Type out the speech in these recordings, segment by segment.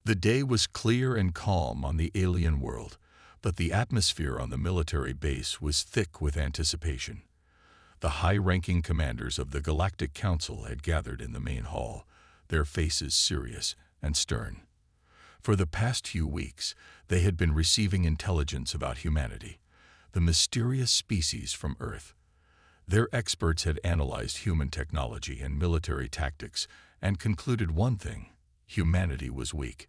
The day was clear and calm on the alien world, but the atmosphere on the military base was thick with anticipation. The high-ranking commanders of the Galactic Council had gathered in the main hall, their faces serious and stern. For the past few weeks, they had been receiving intelligence about humanity, the mysterious species from Earth. Their experts had analyzed human technology and military tactics and concluded one thing: humanity was weak,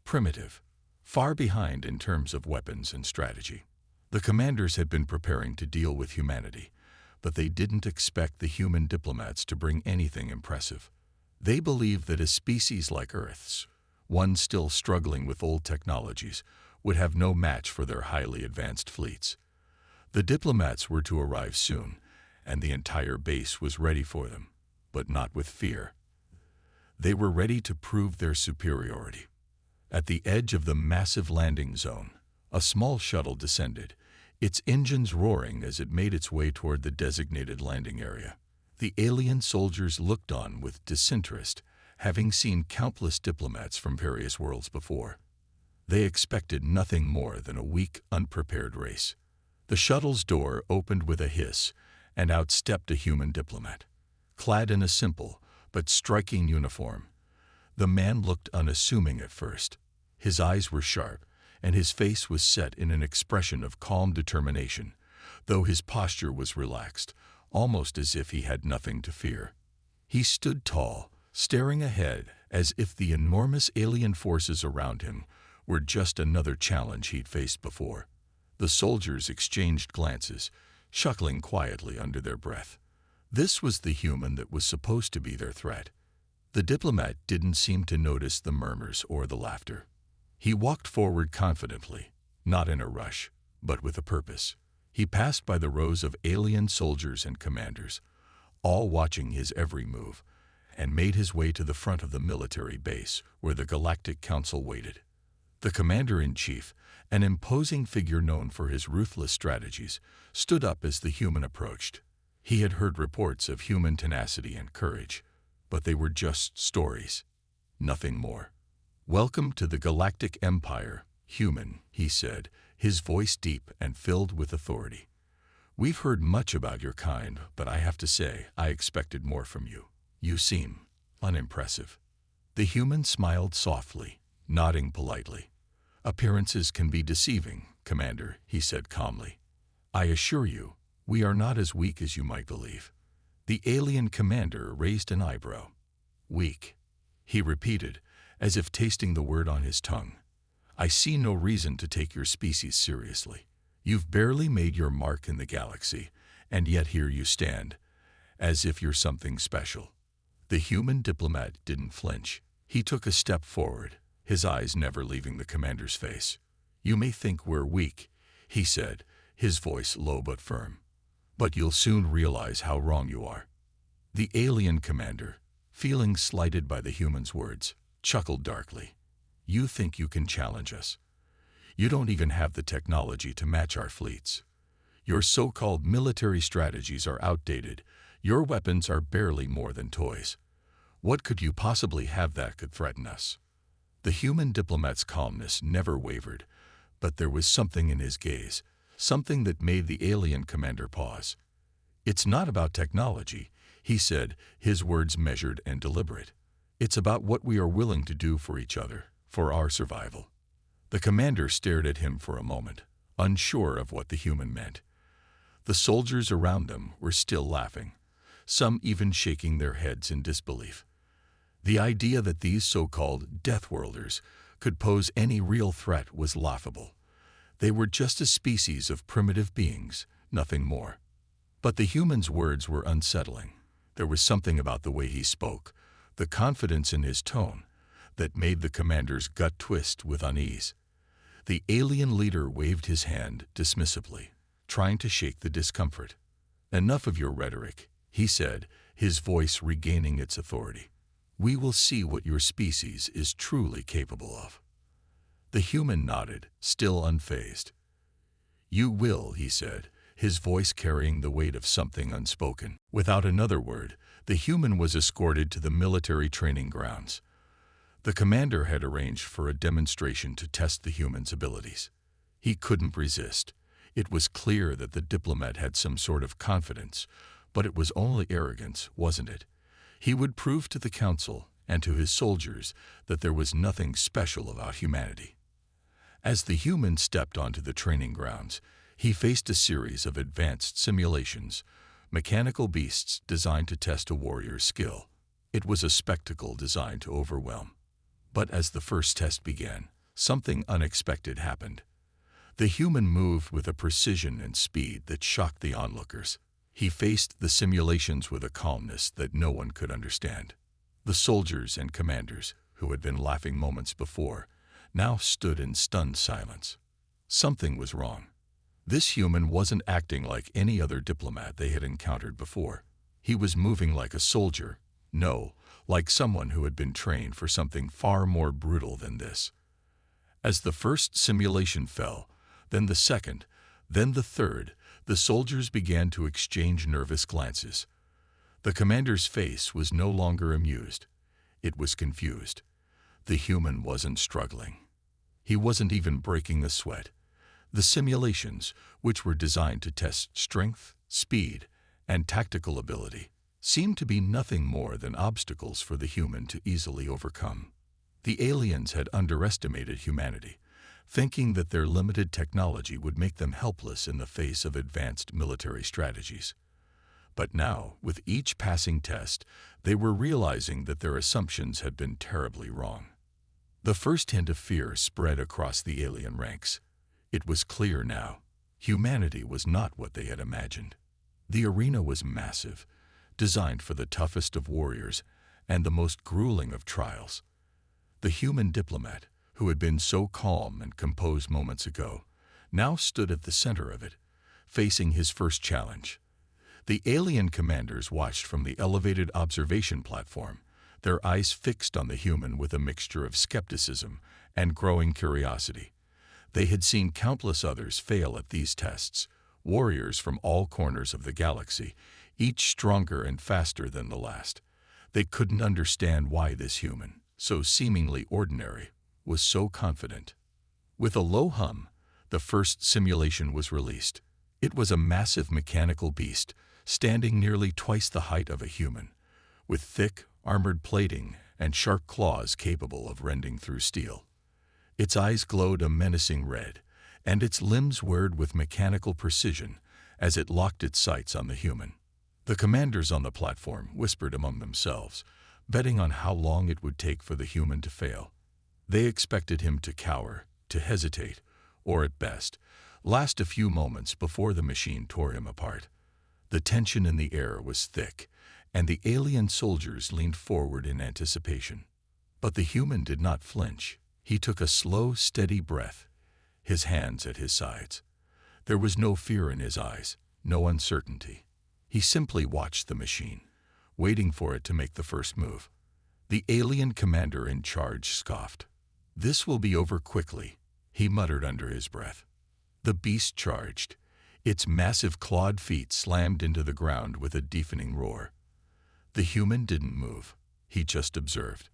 primitive, far behind in terms of weapons and strategy. The commanders had been preparing to deal with humanity, but they didn't expect the human diplomats to bring anything impressive. They believed that a species like Earth's, one still struggling with old technologies, would have no match for their highly advanced fleets. The diplomats were to arrive soon, and the entire base was ready for them, but not with fear. They were ready to prove their superiority. At the edge of the massive landing zone, a small shuttle descended, its engines roaring as it made its way toward the designated landing area. The alien soldiers looked on with disinterest, having seen countless diplomats from various worlds before. They expected nothing more than a weak, unprepared race. The shuttle's door opened with a hiss, and out stepped a human diplomat, clad in a simple but striking uniform. The man looked unassuming at first. His eyes were sharp, and his face was set in an expression of calm determination, though his posture was relaxed, almost as if he had nothing to fear. He stood tall, staring ahead as if the enormous alien forces around him were just another challenge he'd faced before. The soldiers exchanged glances, chuckling quietly under their breath. This was the human that was supposed to be their threat. The diplomat didn't seem to notice the murmurs or the laughter. He walked forward confidently, not in a rush, but with a purpose. He passed by the rows of alien soldiers and commanders, all watching his every move, and made his way to the front of the military base where the Galactic Council waited. The commander-in-chief, an imposing figure known for his ruthless strategies, stood up as the human approached. He had heard reports of human tenacity and courage, but they were just stories, nothing more. "Welcome to the Galactic Empire, human," he said, his voice deep and filled with authority. "We've heard much about your kind, but I have to say, I expected more from you. You seem unimpressive." The human smiled softly, nodding politely. "Appearances can be deceiving, Commander," he said calmly. "I assure you, we are not as weak as you might believe." The alien commander raised an eyebrow. "Weak," he repeated, as if tasting the word on his tongue. "I see no reason to take your species seriously. You've barely made your mark in the galaxy, and yet here you stand, as if you're something special." The human diplomat didn't flinch. He took a step forward, his eyes never leaving the commander's face. "You may think we're weak," he said, his voice low but firm, "but you'll soon realize how wrong you are." The alien commander, feeling slighted by the human's words, chuckled darkly. "You think you can challenge us? You don't even have the technology to match our fleets. Your so-called military strategies are outdated. Your weapons are barely more than toys. What could you possibly have that could threaten us?" The human diplomat's calmness never wavered, but there was something in his gaze, something that made the alien commander pause. "It's not about technology," he said, his words measured and deliberate. "It's about what we are willing to do for each other, for our survival." The commander stared at him for a moment, unsure of what the human meant. The soldiers around them were still laughing, some even shaking their heads in disbelief. The idea that these so-called Deathworlders could pose any real threat was laughable. They were just a species of primitive beings, nothing more. But the human's words were unsettling. There was something about the way he spoke, the confidence in his tone, that made the commander's gut twist with unease. The alien leader waved his hand dismissively, trying to shake the discomfort. "Enough of your rhetoric," he said, his voice regaining its authority. "We will see what your species is truly capable of." The human nodded, still unfazed. "You will," he said, his voice carrying the weight of something unspoken. Without another word, the human was escorted to the military training grounds. The commander had arranged for a demonstration to test the human's abilities. He couldn't resist. It was clear that the diplomat had some sort of confidence, but it was only arrogance, wasn't it? He would prove to the council and to his soldiers that there was nothing special about humanity. As the human stepped onto the training grounds, he faced a series of advanced simulations, mechanical beasts designed to test a warrior's skill. It was a spectacle designed to overwhelm. But as the first test began, something unexpected happened. The human moved with a precision and speed that shocked the onlookers. He faced the simulations with a calmness that no one could understand. The soldiers and commanders, who had been laughing moments before, now stood in stunned silence. Something was wrong. This human wasn't acting like any other diplomat they had encountered before. He was moving like a soldier, no, like someone who had been trained for something far more brutal than this. As the first simulation fell, then the second, then the third, the soldiers began to exchange nervous glances. The commander's face was no longer amused. It was confused. The human wasn't struggling. He wasn't even breaking a sweat. The simulations, which were designed to test strength, speed, and tactical ability, seemed to be nothing more than obstacles for the human to easily overcome. The aliens had underestimated humanity, thinking that their limited technology would make them helpless in the face of advanced military strategies. But now, with each passing test, they were realizing that their assumptions had been terribly wrong. The first hint of fear spread across the alien ranks. It was clear now. Humanity was not what they had imagined. The arena was massive, designed for the toughest of warriors and the most grueling of trials. The human diplomat, who had been so calm and composed moments ago, now stood at the center of it, facing his first challenge. The alien commanders watched from the elevated observation platform, their eyes fixed on the human with a mixture of skepticism and growing curiosity. They had seen countless others fail at these tests, warriors from all corners of the galaxy, each stronger and faster than the last. They couldn't understand why this human, so seemingly ordinary, was so confident. With a low hum, the first simulation was released. It was a massive mechanical beast, standing nearly twice the height of a human, with thick, armored plating and sharp claws capable of rending through steel. Its eyes glowed a menacing red, and its limbs whirred with mechanical precision as it locked its sights on the human. The commanders on the platform whispered among themselves, betting on how long it would take for the human to fail. They expected him to cower, to hesitate, or at best, last a few moments before the machine tore him apart. The tension in the air was thick, and the alien soldiers leaned forward in anticipation. But the human did not flinch. He took a slow, steady breath, his hands at his sides. There was no fear in his eyes, no uncertainty. He simply watched the machine, waiting for it to make the first move. The alien commander in charge scoffed. "This will be over quickly," he muttered under his breath. The beast charged. Its massive clawed feet slammed into the ground with a deafening roar. The human didn't move. He just observed.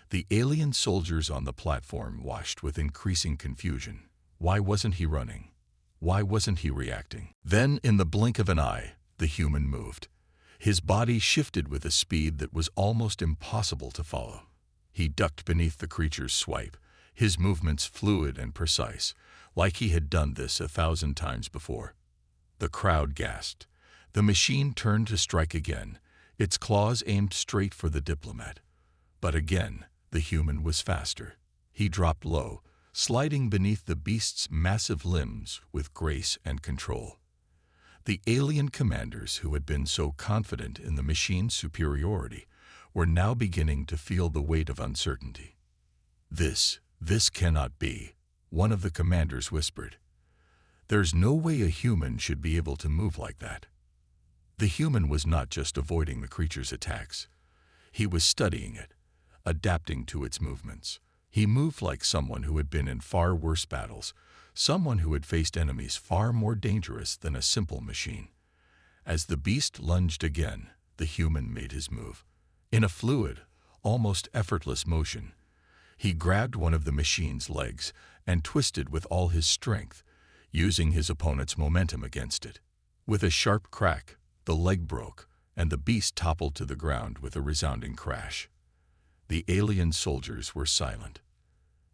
The alien soldiers on the platform watched with increasing confusion. Why wasn't he running? Why wasn't he reacting? Then, in the blink of an eye, the human moved. His body shifted with a speed that was almost impossible to follow. He ducked beneath the creature's swipe, his movements fluid and precise, like he had done this 1,000 times before. The crowd gasped. The machine turned to strike again, its claws aimed straight for the diplomat. But again, the human was faster. He dropped low, sliding beneath the beast's massive limbs with grace and control. The alien commanders who had been so confident in the machine's superiority were now beginning to feel the weight of uncertainty. This cannot be," one of the commanders whispered. "There's no way a human should be able to move like that." The human was not just avoiding the creature's attacks. He was studying it, adapting to its movements. He moved like someone who had been in far worse battles, someone who had faced enemies far more dangerous than a simple machine. As the beast lunged again, the human made his move. In a fluid, almost effortless motion, He grabbed one of the machine's legs and twisted with all his strength, using his opponent's momentum against it. With a sharp crack, the leg broke, and the beast toppled to the ground with a resounding crash. The alien soldiers were silent.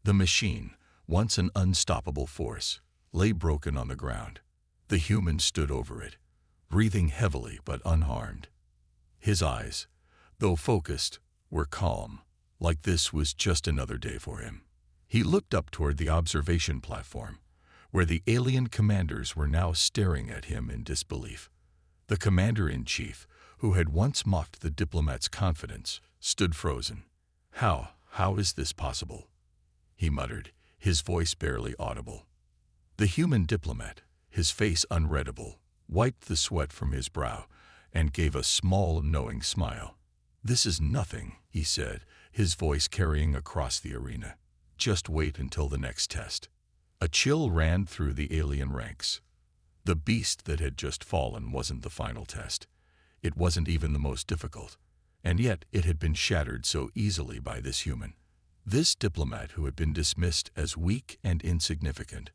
The machine, once an unstoppable force, lay broken on the ground. The human stood over it, breathing heavily but unharmed. His eyes, though focused, were calm, like this was just another day for him. He looked up toward the observation platform, where the alien commanders were now staring at him in disbelief. The commander-in-chief, who had once mocked the diplomat's confidence, stood frozen. How is this possible?" he muttered, his voice barely audible. The human diplomat, his face unreadable, wiped the sweat from his brow and gave a small, knowing smile. "This is nothing," he said, his voice carrying across the arena. "Just wait until the next test." A chill ran through the alien ranks. The beast that had just fallen wasn't the final test. It wasn't even the most difficult, and yet it had been shattered so easily by this human. This diplomat who had been dismissed as weak and insignificant.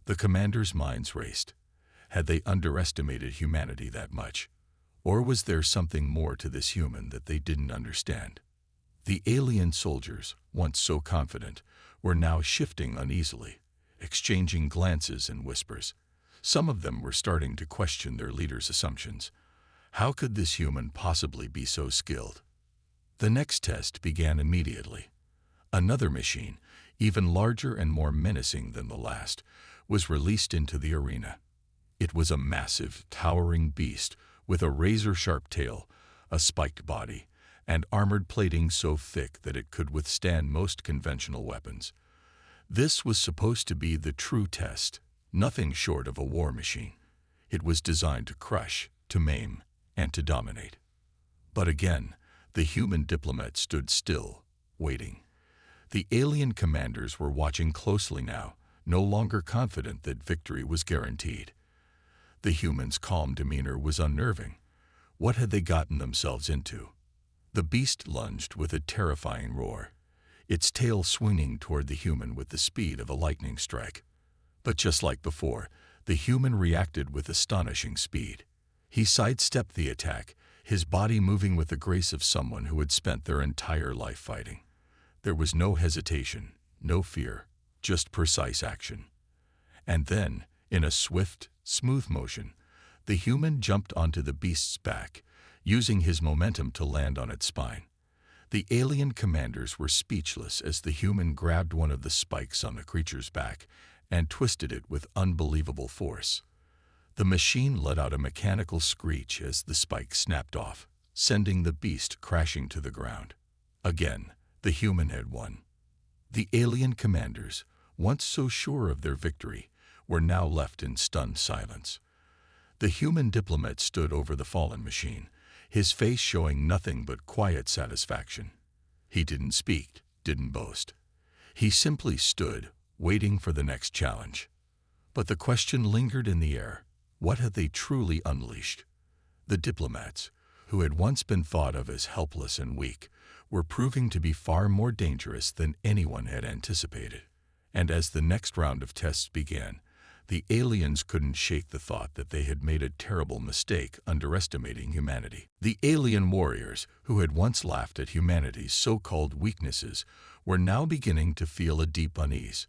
The commanders' minds raced. Had they underestimated humanity that much? Or was there something more to this human that they didn't understand? The alien soldiers, once so confident, were now shifting uneasily, exchanging glances and whispers. Some of them were starting to question their leader's assumptions. How could this human possibly be so skilled? The next test began immediately. Another machine, even larger and more menacing than the last, was released into the arena. It was a massive, towering beast with a razor-sharp tail, a spiked body, and armored plating so thick that it could withstand most conventional weapons. This was supposed to be the true test, nothing short of a war machine. It was designed to crush, to maim, and to dominate. But again, the human diplomat stood still, waiting. The alien commanders were watching closely now, no longer confident that victory was guaranteed. The human's calm demeanor was unnerving. What had they gotten themselves into? The beast lunged with a terrifying roar, its tail swinging toward the human with the speed of a lightning strike. But just like before, the human reacted with astonishing speed. He sidestepped the attack, his body moving with the grace of someone who had spent their entire life fighting. There was no hesitation, no fear, just precise action. And then, in a swift, smooth motion, the human jumped onto the beast's back, using his momentum to land on its spine. The alien commanders were speechless as the human grabbed one of the spikes on the creature's back and twisted it with unbelievable force. The machine let out a mechanical screech as the spike snapped off, sending the beast crashing to the ground. Again, the human had won. The alien commanders, once so sure of their victory, were now left in stunned silence. The human diplomat stood over the fallen machine, his face showing nothing but quiet satisfaction. He didn't speak, didn't boast. He simply stood, waiting for the next challenge. But the question lingered in the air. What had they truly unleashed? The diplomats, who had once been thought of as helpless and weak, were proving to be far more dangerous than anyone had anticipated. And as the next round of tests began, the aliens couldn't shake the thought that they had made a terrible mistake underestimating humanity. The alien warriors, who had once laughed at humanity's so-called weaknesses, were now beginning to feel a deep unease.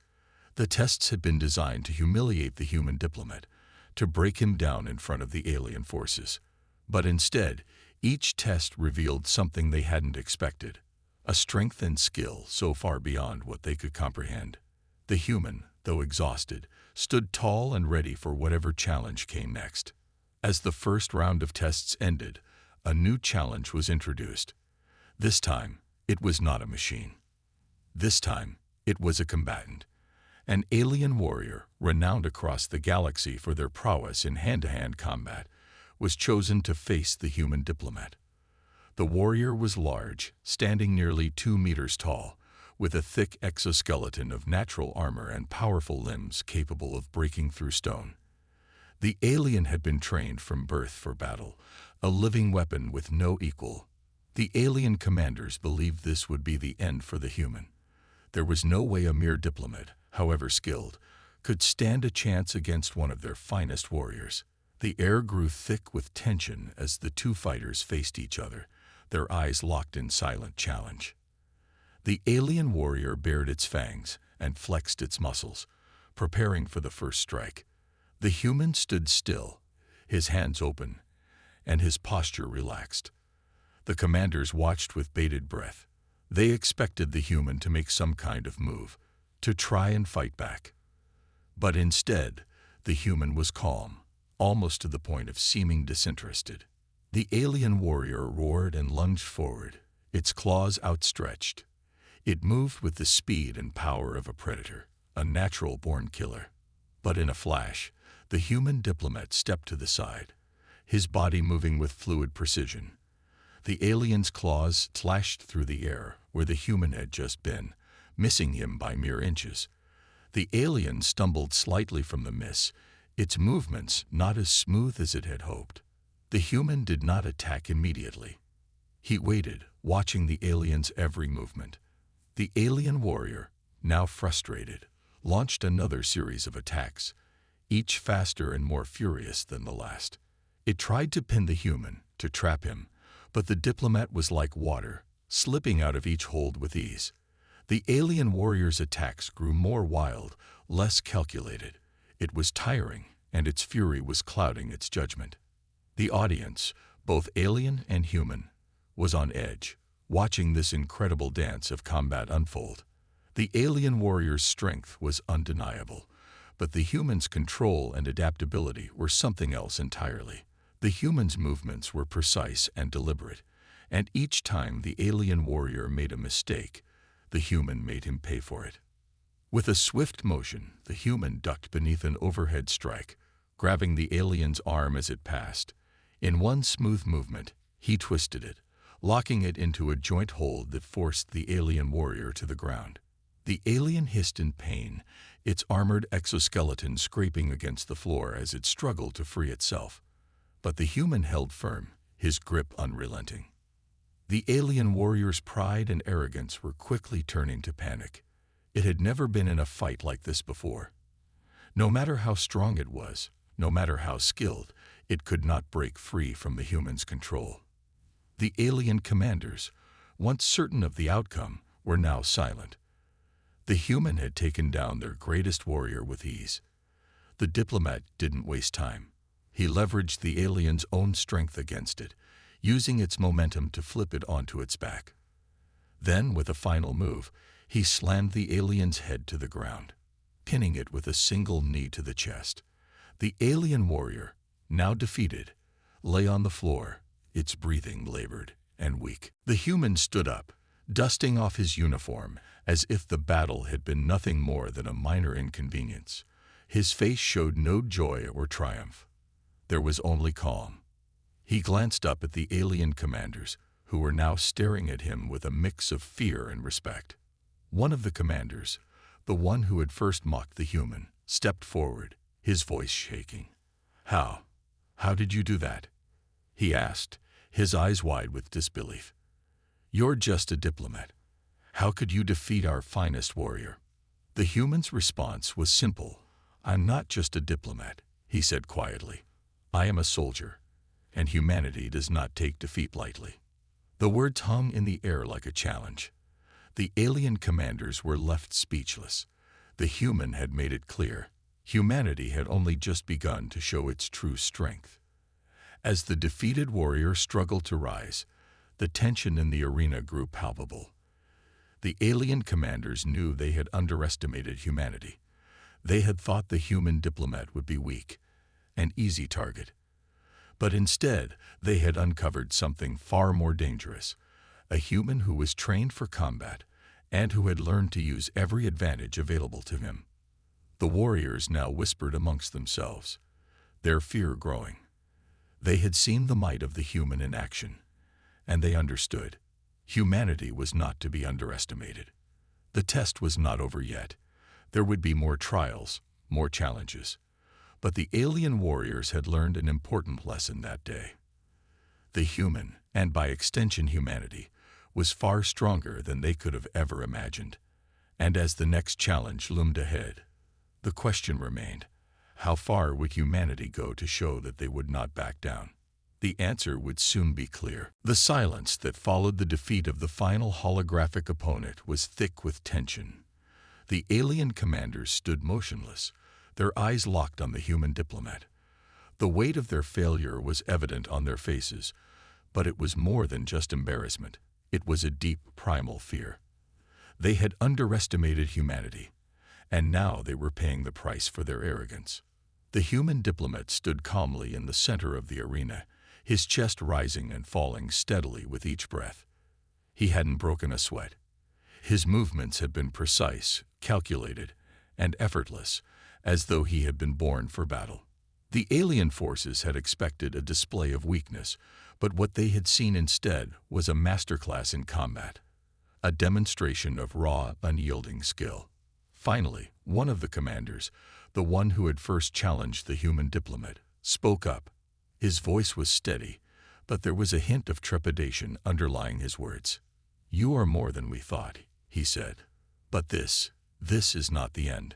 The tests had been designed to humiliate the human diplomat, to break him down in front of the alien forces. But instead, each test revealed something they hadn't expected, a strength and skill so far beyond what they could comprehend. The human, though exhausted, stood tall and ready for whatever challenge came next. As the first round of tests ended, a new challenge was introduced. This time, it was not a machine. This time, it was a combatant. An alien warrior, renowned across the galaxy for their prowess in hand-to-hand combat, was chosen to face the human diplomat. The warrior was large, standing nearly 2 meters tall, with a thick exoskeleton of natural armor and powerful limbs capable of breaking through stone. The alien had been trained from birth for battle, a living weapon with no equal. The alien commanders believed this would be the end for the human. There was no way a mere diplomat, however skilled, could stand a chance against one of their finest warriors. The air grew thick with tension as the two fighters faced each other, their eyes locked in silent challenge. The alien warrior bared its fangs and flexed its muscles, preparing for the first strike. The human stood still, his hands open, and his posture relaxed. The commanders watched with bated breath. They expected the human to make some kind of move, to try and fight back. But instead, the human was calm, almost to the point of seeming disinterested. The alien warrior roared and lunged forward, its claws outstretched. It moved with the speed and power of a predator, a natural-born killer. But in a flash, the human diplomat stepped to the side, his body moving with fluid precision. The alien's claws slashed through the air where the human had just been, missing him by mere inches. The alien stumbled slightly from the miss, its movements not as smooth as it had hoped. The human did not attack immediately. He waited, watching the alien's every movement. The alien warrior, now frustrated, launched another series of attacks, each faster and more furious than the last. It tried to pin the human, to trap him, but the diplomat was like water, slipping out of each hold with ease. The alien warrior's attacks grew more wild, less calculated. It was tiring, and its fury was clouding its judgment. The audience, both alien and human, was on edge, watching this incredible dance of combat unfold. The alien warrior's strength was undeniable, but the human's control and adaptability were something else entirely. The human's movements were precise and deliberate, and each time the alien warrior made a mistake, the human made him pay for it. With a swift motion, the human ducked beneath an overhead strike, grabbing the alien's arm as it passed. In one smooth movement, he twisted it, locking it into a joint hold that forced the alien warrior to the ground. The alien hissed in pain, its armored exoskeleton scraping against the floor as it struggled to free itself. But the human held firm, his grip unrelenting. The alien warrior's pride and arrogance were quickly turning to panic. It had never been in a fight like this before. No matter how strong it was, no matter how skilled, it could not break free from the human's control. The alien commanders, once certain of the outcome, were now silent. The human had taken down their greatest warrior with ease. The diplomat didn't waste time. He leveraged the alien's own strength against it, using its momentum to flip it onto its back. Then, with a final move, he slammed the alien's head to the ground, pinning it with a single knee to the chest. The alien warrior, now defeated, lay on the floor, its breathing labored and weak. The human stood up, dusting off his uniform as if the battle had been nothing more than a minor inconvenience. His face showed no joy or triumph. There was only calm. He glanced up at the alien commanders, who were now staring at him with a mix of fear and respect. One of the commanders, the one who had first mocked the human, stepped forward, his voice shaking. How did you do that?" he asked, his eyes wide with disbelief. "You're just a diplomat. How could you defeat our finest warrior?" The human's response was simple. "I'm not just a diplomat," he said quietly. "I am a soldier, and humanity does not take defeat lightly." The words hung in the air like a challenge. The alien commanders were left speechless. The human had made it clear. Humanity had only just begun to show its true strength. As the defeated warrior struggled to rise, the tension in the arena grew palpable. The alien commanders knew they had underestimated humanity. They had thought the human diplomat would be weak, an easy target. But instead, they had uncovered something far more dangerous, a human who was trained for combat and who had learned to use every advantage available to him. The warriors now whispered amongst themselves, their fear growing. They had seen the might of the human in action, and they understood. Humanity was not to be underestimated. The test was not over yet. There would be more trials, more challenges. But the alien warriors had learned an important lesson that day. The human, and by extension humanity, was far stronger than they could have ever imagined. And as the next challenge loomed ahead, the question remained, how far would humanity go to show that they would not back down? The answer would soon be clear. The silence that followed the defeat of the final holographic opponent was thick with tension. The alien commanders stood motionless, their eyes locked on the human diplomat. The weight of their failure was evident on their faces, but it was more than just embarrassment. It was a deep, primal fear. They had underestimated humanity, and now they were paying the price for their arrogance. The human diplomat stood calmly in the center of the arena, his chest rising and falling steadily with each breath. He hadn't broken a sweat. His movements had been precise, calculated, and effortless, as though he had been born for battle. The alien forces had expected a display of weakness, but what they had seen instead was a masterclass in combat, a demonstration of raw, unyielding skill. Finally, one of the commanders, the one who had first challenged the human diplomat, spoke up. His voice was steady, but there was a hint of trepidation underlying his words. "You are more than we thought," he said. "But this is not the end.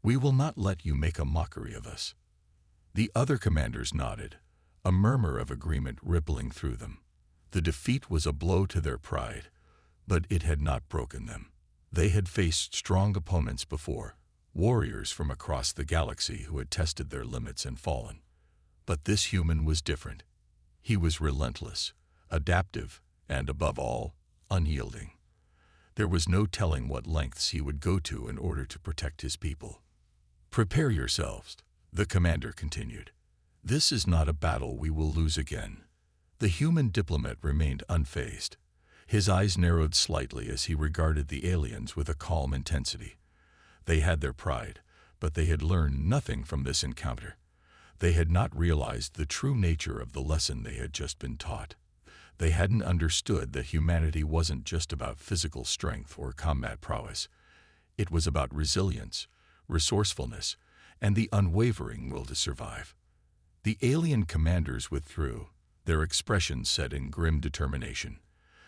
We will not let you make a mockery of us." The other commanders nodded, a murmur of agreement rippling through them. The defeat was a blow to their pride, but it had not broken them. They had faced strong opponents before, warriors from across the galaxy who had tested their limits and fallen. But this human was different. He was relentless, adaptive, and above all, unyielding. There was no telling what lengths he would go to in order to protect his people. "Prepare yourselves," the commander continued. "This is not a battle we will lose again." The human diplomat remained unfazed. His eyes narrowed slightly as he regarded the aliens with a calm intensity. They had their pride, but they had learned nothing from this encounter. They had not realized the true nature of the lesson they had just been taught. They hadn't understood that humanity wasn't just about physical strength or combat prowess. It was about resilience, resourcefulness, and the unwavering will to survive. The alien commanders withdrew, their expressions set in grim determination.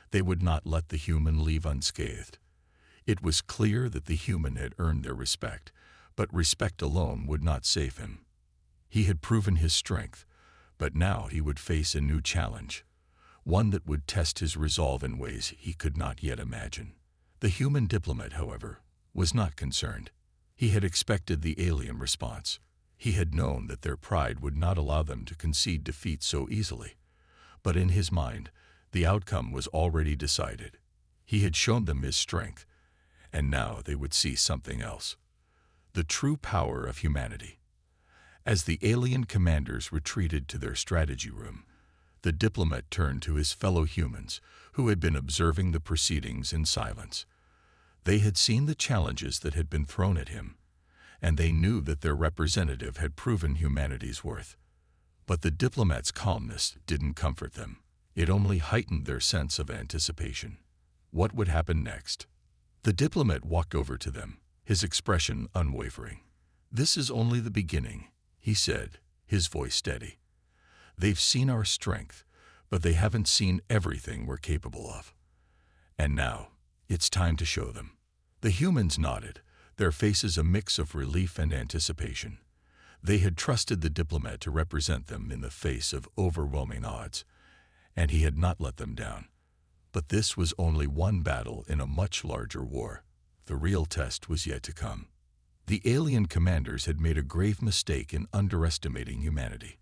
They would not let the human leave unscathed. It was clear that the human had earned their respect, but respect alone would not save him. He had proven his strength, but now he would face a new challenge, one that would test his resolve in ways he could not yet imagine. The human diplomat, however, was not concerned. He had expected the alien response. He had known that their pride would not allow them to concede defeat so easily. But in his mind, the outcome was already decided. He had shown them his strength, and now they would see something else. The true power of humanity. As the alien commanders retreated to their strategy room, the diplomat turned to his fellow humans who had been observing the proceedings in silence. They had seen the challenges that had been thrown at him, and they knew that their representative had proven humanity's worth. But the diplomat's calmness didn't comfort them. It only heightened their sense of anticipation. What would happen next? The diplomat walked over to them, his expression unwavering. "This is only the beginning," he said, his voice steady. "They've seen our strength, but they haven't seen everything we're capable of. And now, it's time to show them." The humans nodded, their faces a mix of relief and anticipation. They had trusted the diplomat to represent them in the face of overwhelming odds, and he had not let them down. But this was only one battle in a much larger war. The real test was yet to come. The alien commanders had made a grave mistake in underestimating humanity.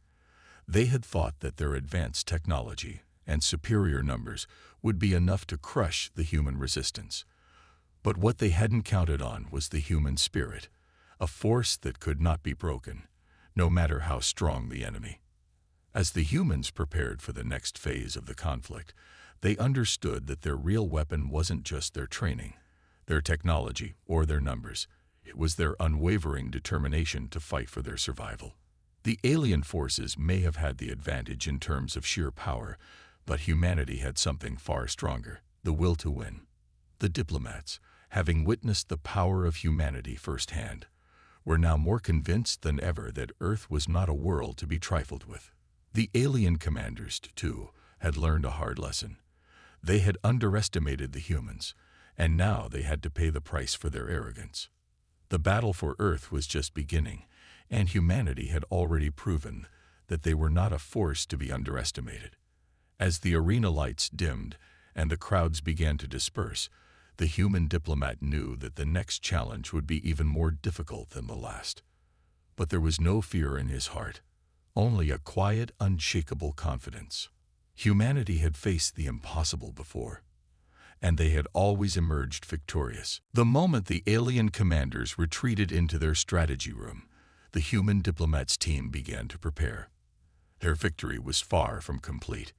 They had thought that their advanced technology and superior numbers would be enough to crush the human resistance. But what they hadn't counted on was the human spirit, a force that could not be broken, no matter how strong the enemy. As the humans prepared for the next phase of the conflict, they understood that their real weapon wasn't just their training, their technology, or their numbers. It was their unwavering determination to fight for their survival. The alien forces may have had the advantage in terms of sheer power, but humanity had something far stronger, the will to win. The diplomats, having witnessed the power of humanity firsthand, were now more convinced than ever that Earth was not a world to be trifled with. The alien commanders, too, had learned a hard lesson. They had underestimated the humans, and now they had to pay the price for their arrogance. The battle for Earth was just beginning, and humanity had already proven that they were not a force to be underestimated. As the arena lights dimmed and the crowds began to disperse, the human diplomat knew that the next challenge would be even more difficult than the last. But there was no fear in his heart, only a quiet, unshakable confidence. Humanity had faced the impossible before, and they had always emerged victorious. The moment the alien commanders retreated into their strategy room, the human diplomat's team began to prepare. Their victory was far from complete.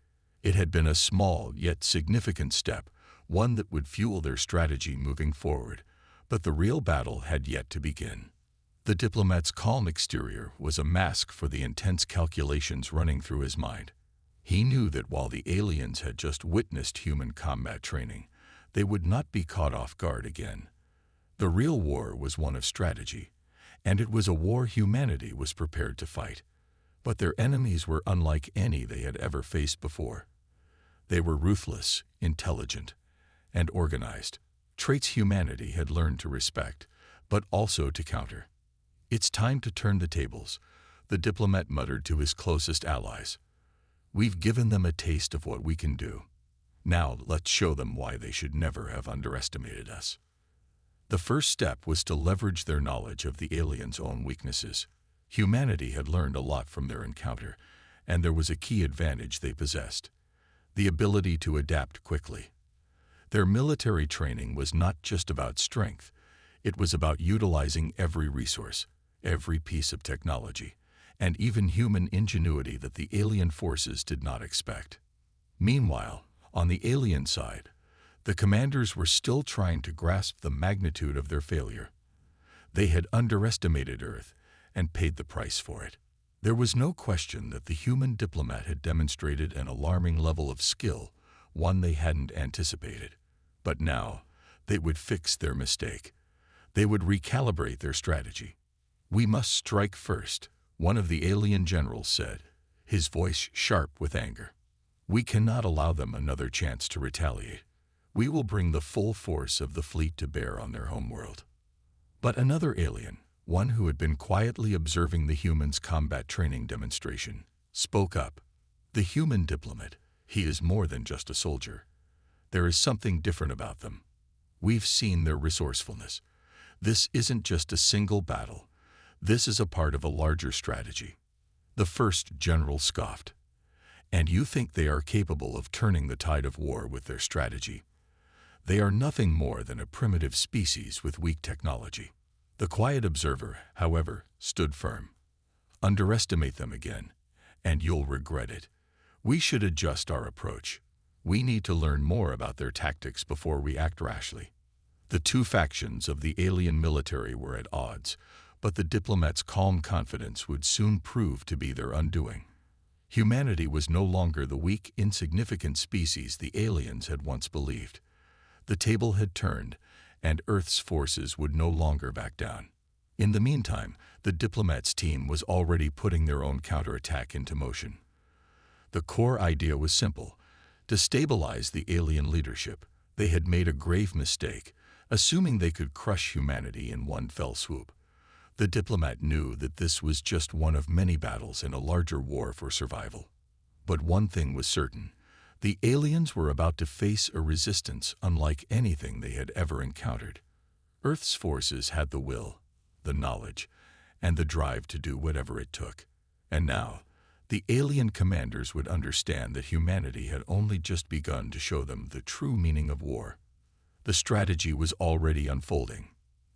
It had been a small yet significant step, one that would fuel their strategy moving forward, but the real battle had yet to begin. The diplomat's calm exterior was a mask for the intense calculations running through his mind. He knew that while the aliens had just witnessed human combat training, they would not be caught off guard again. The real war was one of strategy, and it was a war humanity was prepared to fight. But their enemies were unlike any they had ever faced before. They were ruthless, intelligent, and organized, traits humanity had learned to respect, but also to counter. "It's time to turn the tables," the diplomat muttered to his closest allies. "We've given them a taste of what we can do. Now let's show them why they should never have underestimated us." The first step was to leverage their knowledge of the aliens' own weaknesses. Humanity had learned a lot from their encounter, and there was a key advantage they possessed: the ability to adapt quickly. Their military training was not just about strength, it was about utilizing every resource, every piece of technology, and even human ingenuity that the alien forces did not expect. Meanwhile, on the alien side, the commanders were still trying to grasp the magnitude of their failure. They had underestimated Earth and paid the price for it. There was no question that the human diplomat had demonstrated an alarming level of skill, one they hadn't anticipated. But now, they would fix their mistake. They would recalibrate their strategy. "We must strike first," one of the alien generals said, his voice sharp with anger. "We cannot allow them another chance to retaliate. We will bring the full force of the fleet to bear on their homeworld." But another alien, one who had been quietly observing the humans' combat training demonstration, spoke up. "The human diplomat, he is more than just a soldier. There is something different about them. We've seen their resourcefulness. This isn't just a single battle. This is a part of a larger strategy." The first general scoffed. "And you think they are capable of turning the tide of war with their strategy? They are nothing more than a primitive species with weak technology." The quiet observer, however, stood firm. "Underestimate them again, and you'll regret it. We should adjust our approach. We need to learn more about their tactics before we act rashly." The two factions of the alien military were at odds, but the diplomat's calm confidence would soon prove to be their undoing. Humanity was no longer the weak, insignificant species the aliens had once believed. The table had turned, and Earth's forces would no longer back down. In the meantime, the diplomat's team was already putting their own counterattack into motion. The core idea was simple: to stabilize the alien leadership. They had made a grave mistake, assuming they could crush humanity in one fell swoop. The diplomat knew that this was just one of many battles in a larger war for survival. But one thing was certain: the aliens were about to face a resistance unlike anything they had ever encountered. Earth's forces had the will, the knowledge, and the drive to do whatever it took. And now, the alien commanders would understand that humanity had only just begun to show them the true meaning of war. The strategy was already unfolding.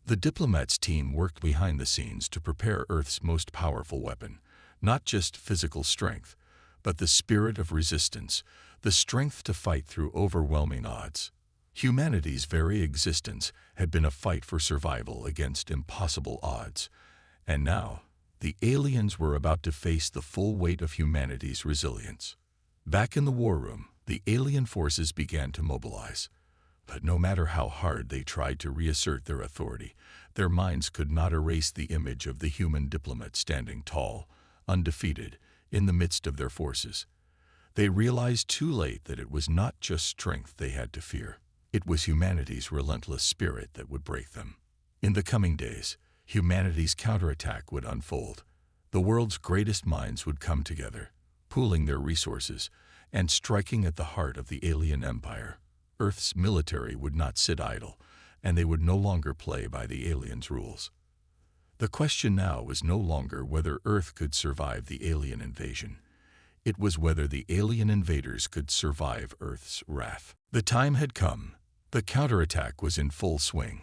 The diplomat's team worked behind the scenes to prepare Earth's most powerful weapon, not just physical strength, but the spirit of resistance, the strength to fight through overwhelming odds. Humanity's very existence had been a fight for survival against impossible odds, and now, the aliens were about to face the full weight of humanity's resilience. Back in the war room, the alien forces began to mobilize. But no matter how hard they tried to reassert their authority, their minds could not erase the image of the human diplomat standing tall, undefeated, in the midst of their forces. They realized too late that it was not just strength they had to fear. It was humanity's relentless spirit that would break them. In the coming days, humanity's counterattack would unfold. The world's greatest minds would come together, pooling their resources and striking at the heart of the alien empire. Earth's military would not sit idle, and they would no longer play by the aliens' rules. The question now was no longer whether Earth could survive the alien invasion. It was whether the alien invaders could survive Earth's wrath. The time had come. The counterattack was in full swing.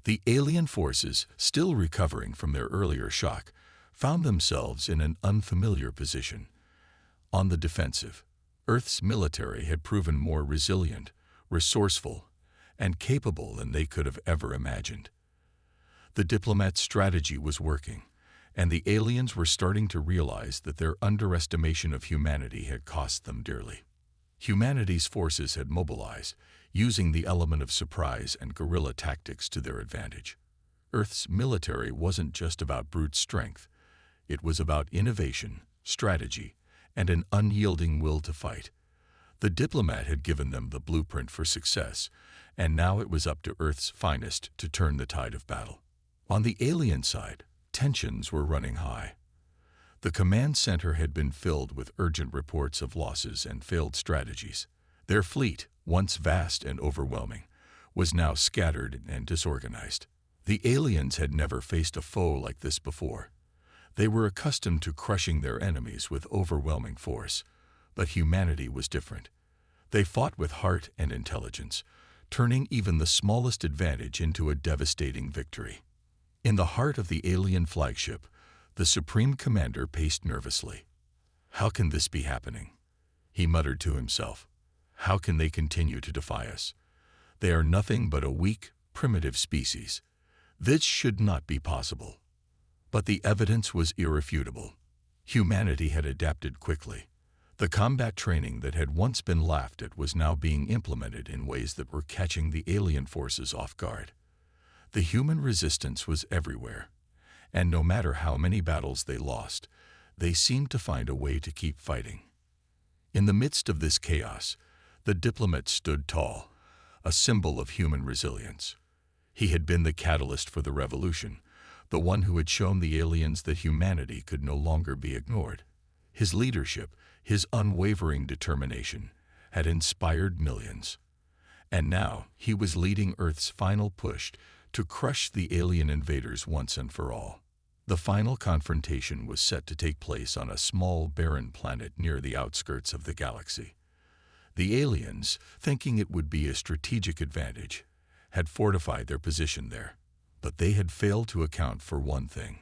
The alien forces, still recovering from their earlier shock, found themselves in an unfamiliar position. On the defensive, Earth's military had proven more resilient, resourceful, and capable than they could have ever imagined. The diplomats' strategy was working, and the aliens were starting to realize that their underestimation of humanity had cost them dearly. Humanity's forces had mobilized, using the element of surprise and guerrilla tactics to their advantage. Earth's military wasn't just about brute strength. It was about innovation, strategy, and an unyielding will to fight. The diplomat had given them the blueprint for success, and now it was up to Earth's finest to turn the tide of battle. On the alien side, tensions were running high. The command center had been filled with urgent reports of losses and failed strategies. Their fleet, once vast and overwhelming, was now scattered and disorganized. The aliens had never faced a foe like this before. They were accustomed to crushing their enemies with overwhelming force, but humanity was different. They fought with heart and intelligence, turning even the smallest advantage into a devastating victory. In the heart of the alien flagship, the Supreme Commander paced nervously. "How can this be happening?" he muttered to himself. "How can they continue to defy us? They are nothing but a weak, primitive species. This should not be possible." But the evidence was irrefutable. Humanity had adapted quickly. The combat training that had once been laughed at was now being implemented in ways that were catching the alien forces off guard. The human resistance was everywhere, and no matter how many battles they lost, they seemed to find a way to keep fighting. In the midst of this chaos, the diplomat stood tall, a symbol of human resilience. He had been the catalyst for the revolution, the one who had shown the aliens that humanity could no longer be ignored. His leadership, his unwavering determination, had inspired millions. And now he was leading Earth's final push to crush the alien invaders once and for all. The final confrontation was set to take place on a small, barren planet near the outskirts of the galaxy. The aliens, thinking it would be a strategic advantage, had fortified their position there. But they had failed to account for one thing: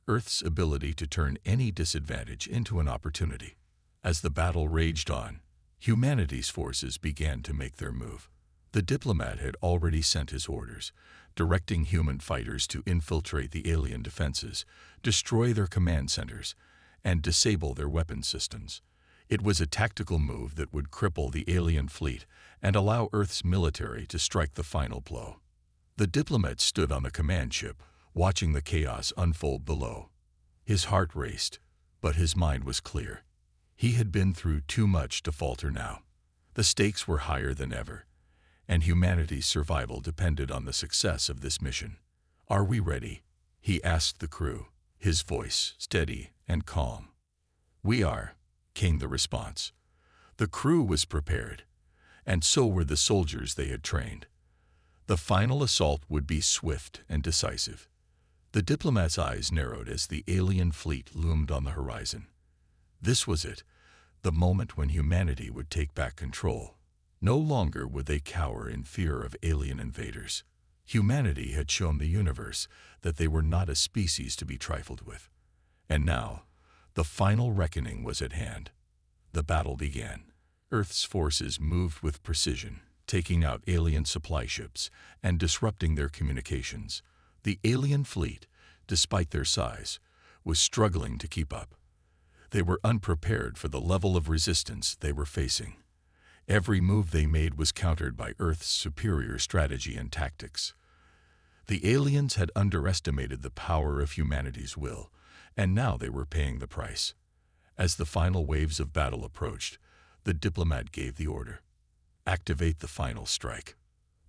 Earth's ability to turn any disadvantage into an opportunity. As the battle raged on, humanity's forces began to make their move. The diplomat had already sent his orders, directing human fighters to infiltrate the alien defenses, destroy their command centers, and disable their weapon systems. It was a tactical move that would cripple the alien fleet and allow Earth's military to strike the final blow. The diplomat stood on the command ship, watching the chaos unfold below. His heart raced, but his mind was clear. He had been through too much to falter now. The stakes were higher than ever, and humanity's survival depended on the success of this mission. "Are we ready?" he asked the crew, his voice steady and calm. "We are," came the response. The crew was prepared, and so were the soldiers they had trained. The final assault would be swift and decisive. The diplomat's eyes narrowed as the alien fleet loomed on the horizon. This was it, the moment when humanity would take back control. No longer would they cower in fear of alien invaders. Humanity had shown the universe that they were not a species to be trifled with. And now, the final reckoning was at hand. The battle began. Earth's forces moved with precision, taking out alien supply ships and disrupting their communications. The alien fleet, despite their size, was struggling to keep up. They were unprepared for the level of resistance they were facing. Every move they made was countered by Earth's superior strategy and tactics. The aliens had underestimated the power of humanity's will, and now they were paying the price. As the final waves of battle approached, the diplomat gave the order: "Activate the final strike."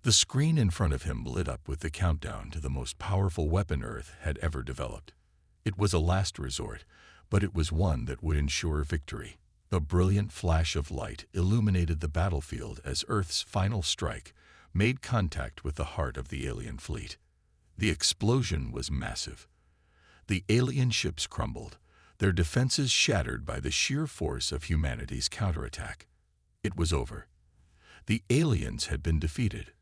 The screen in front of him lit up with the countdown to the most powerful weapon Earth had ever developed. It was a last resort, but it was one that would ensure victory. A brilliant flash of light illuminated the battlefield as Earth's final strike made contact with the heart of the alien fleet. The explosion was massive. The alien ships crumbled, their defenses shattered by the sheer force of humanity's counterattack. It was over. The aliens had been defeated.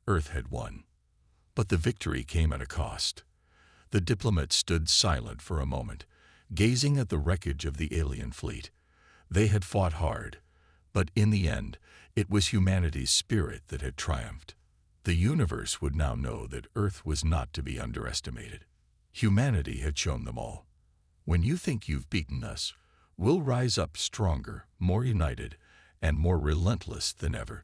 Earth had won. But the victory came at a cost. The diplomats stood silent for a moment, gazing at the wreckage of the alien fleet. They had fought hard, but in the end, it was humanity's spirit that had triumphed. The universe would now know that Earth was not to be underestimated. Humanity had shown them all. When you think you've beaten us, we'll rise up stronger, more united, and more relentless than ever.